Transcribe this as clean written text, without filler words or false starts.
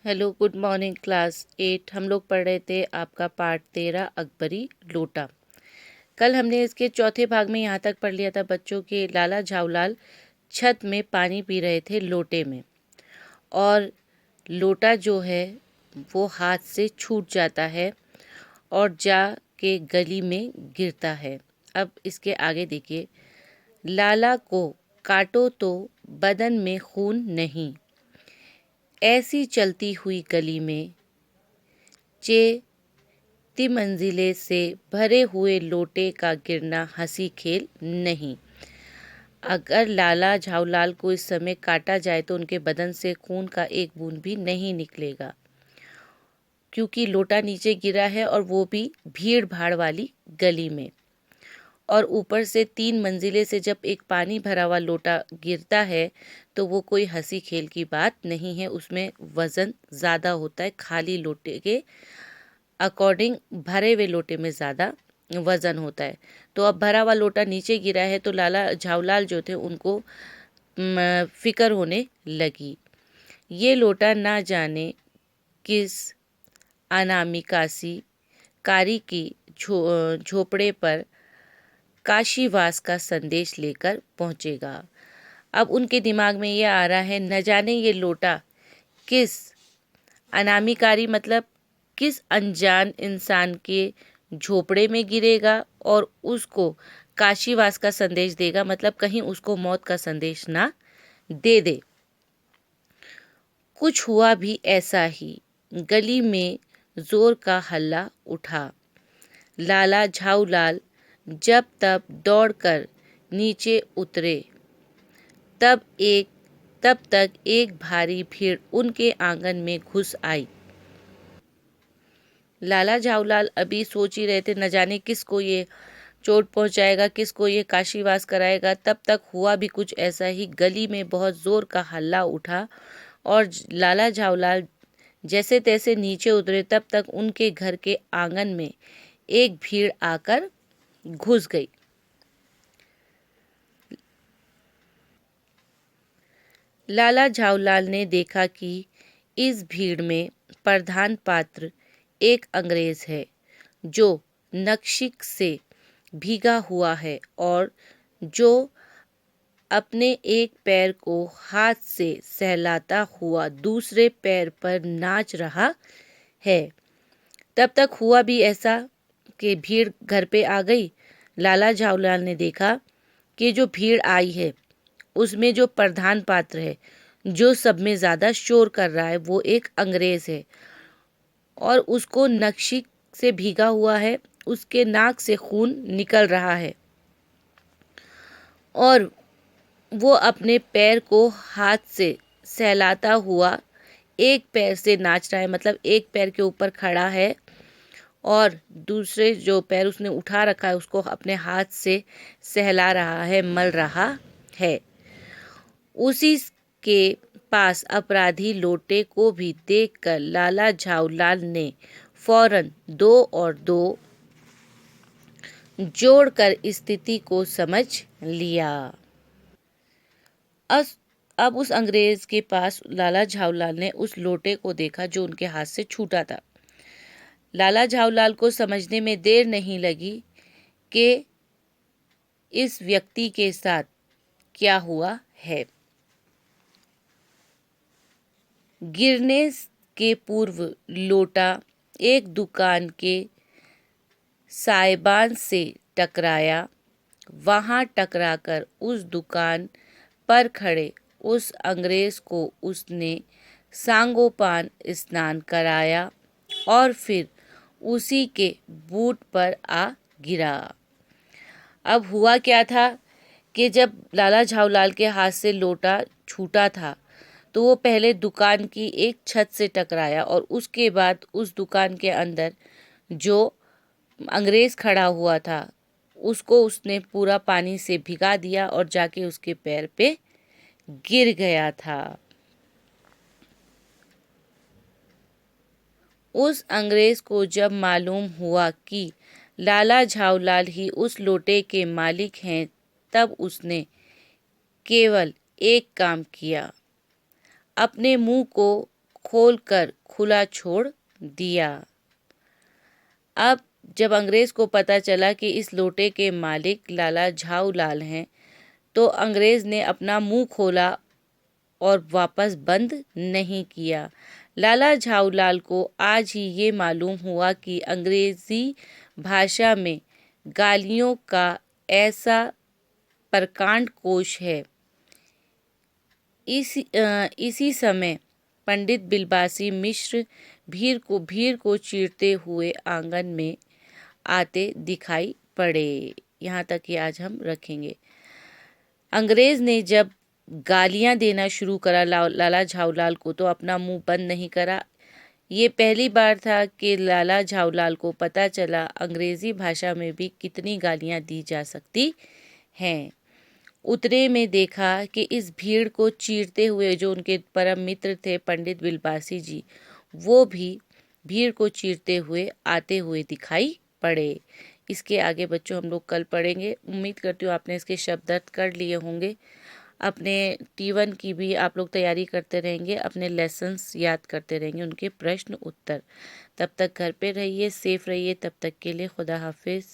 Hello, good morning class 8। हम लोग पढ़ रहे थे आपका पार्ट 13 अकबरी लोटा। कल हमने इसके चौथे भाग में यहाँ तक पढ़ लिया था बच्चों के लाला झाऊलाल छत में पानी पी रहे थे लोटे में, और लोटा जो है वो हाथ से छूट जाता है और जा के गली में गिरता है। अब इसके आगे देखिए, लाला को काटो तो बदन में खून नहीं, ऐसी चलती हुई गली में चे तिमंजिले से भरे हुए लोटे का गिरना हंसी खेल नहीं। अगर लाला झाऊलाल को इस समय काटा जाए तो उनके बदन से खून का एक बूंद भी नहीं निकलेगा, क्योंकि लोटा नीचे गिरा है और वो भी भीड़ भाड़ वाली गली में। और ऊपर से 3 मंजिले से जब एक पानी भरा हुआ लोटा गिरता है तो वो कोई हंसी खेल की बात नहीं है, उसमें वजन ज़्यादा होता है। खाली लोटे के अकॉर्डिंग भरे हुए लोटे में ज़्यादा वजन होता है। तो अब भरा हुआ लोटा नीचे गिरा है तो लाला झाऊलाल जो थे उनको फिक्र होने लगी। ये लोटा ना जाने किस अनामिकासी कारी की झोपड़े पर काशीवास का संदेश लेकर पहुंचेगा। अब उनके दिमाग में ये आ रहा है, न जाने ये लोटा किस अनामिकारी मतलब किस अनजान इंसान के झोपड़े में गिरेगा और उसको काशीवास का संदेश देगा, मतलब कहीं उसको मौत का संदेश ना दे दे। कुछ हुआ भी ऐसा ही। गली में जोर का हल्ला उठा। लाला झाऊलाल जब तब दौड़कर नीचे उतरे, तब तक एक भारी भीड़ उनके आंगन में घुस आई। लाला झाऊलाल अभी सोच ही रहे थे न जाने किसको ये चोट पहुंचाएगा, किसको ये काशीवास कराएगा। तब तक हुआ भी कुछ ऐसा ही। गली में बहुत जोर का हल्ला उठा और लाला झाऊलाल जैसे तैसे नीचे उतरे, तब तक उनके घर के आंगन में एक भीड़ आकर घुस गई। लाला झाऊलाल ने देखा कि इस भीड़ में प्रधान पात्र एक अंग्रेज है जो नक्शिक से भीगा हुआ है और जो अपने एक पैर को हाथ से सहलाता हुआ दूसरे पैर पर नाच रहा है। तब तक हुआ भी ऐसा कि भीड़ घर पे आ गई। लाला झाऊलाल ने देखा कि जो भीड़ आई है उसमें जो प्रधान पात्र है, जो सब में ज़्यादा शोर कर रहा है, वो एक अंग्रेज है और उसको नक्शी से भीगा हुआ है, उसके नाक से खून निकल रहा है और वो अपने पैर को हाथ से सहलाता हुआ एक पैर से नाच रहा है, मतलब एक पैर के ऊपर खड़ा है और दूसरे जो पैर उसने उठा रखा है उसको अपने हाथ से सहला रहा है, मल रहा है। उसी के पास अपराधी लोटे को भी देखकर लाला झाऊलाल ने फौरन 2 और 2 जोड़कर स्थिति को समझ लिया। अब उस अंग्रेज के पास लाला झाऊलाल ने उस लोटे को देखा जो उनके हाथ से छूटा था। लाला झाऊलाल को समझने में देर नहीं लगी कि इस व्यक्ति के साथ क्या हुआ है। गिरने के पूर्व लोटा एक दुकान के साइबान से टकराया। वहां टकराकर उस दुकान पर खड़े उस अंग्रेज को उसने सांगोपान स्नान कराया और फिर उसी के बूट पर आ गिरा। अब हुआ क्या था कि जब लाला झाऊलाल के हाथ से लोटा छूटा था तो वो पहले दुकान की एक छत से टकराया और उसके बाद उस दुकान के अंदर जो अंग्रेज खड़ा हुआ था उसको उसने पूरा पानी से भिगा दिया और जाके उसके पैर पे गिर गया था। उस अंग्रेज को जब मालूम हुआ कि लाला झाऊलाल ही उस लोटे के मालिक हैं, तब उसने केवल एक काम किया, अपने मुंह को खोलकर खुला छोड़ दिया। अब जब अंग्रेज को पता चला कि इस लोटे के मालिक लाला झाऊलाल हैं, तो अंग्रेज ने अपना मुंह खोला और वापस बंद नहीं किया। लाला झाऊलाल को आज ही ये मालूम हुआ कि अंग्रेजी भाषा में गालियों का ऐसा प्रकांड कोश है। इसी समय पंडित बिलबासी मिश्र भीड़ को चीरते हुए आंगन में आते दिखाई पड़े। यहाँ तक कि आज हम रखेंगे। अंग्रेज ने जब गालियां देना शुरू करा लाला झाऊलाल को, तो अपना मुंह बंद नहीं करा। ये पहली बार था कि लाला झाऊलाल को पता चला अंग्रेजी भाषा में भी कितनी गालियां दी जा सकती हैं। उतरे में देखा कि इस भीड़ को चीरते हुए जो उनके परम मित्र थे पंडित बिलबासी जी, वो भी भीड़ को चीरते हुए आते हुए दिखाई पड़े। इसके आगे बच्चों हम लोग कल पढ़ेंगे। उम्मीद करती हूँ आपने इसके शब्दार्थ कर लिए होंगे। अपने T1 की भी आप लोग तैयारी करते रहेंगे, अपने लेसन्स याद करते रहेंगे, उनके प्रश्न उत्तर। तब तक घर पे रहिए, सेफ रहिए। तब तक के लिए खुदा हाफिज़।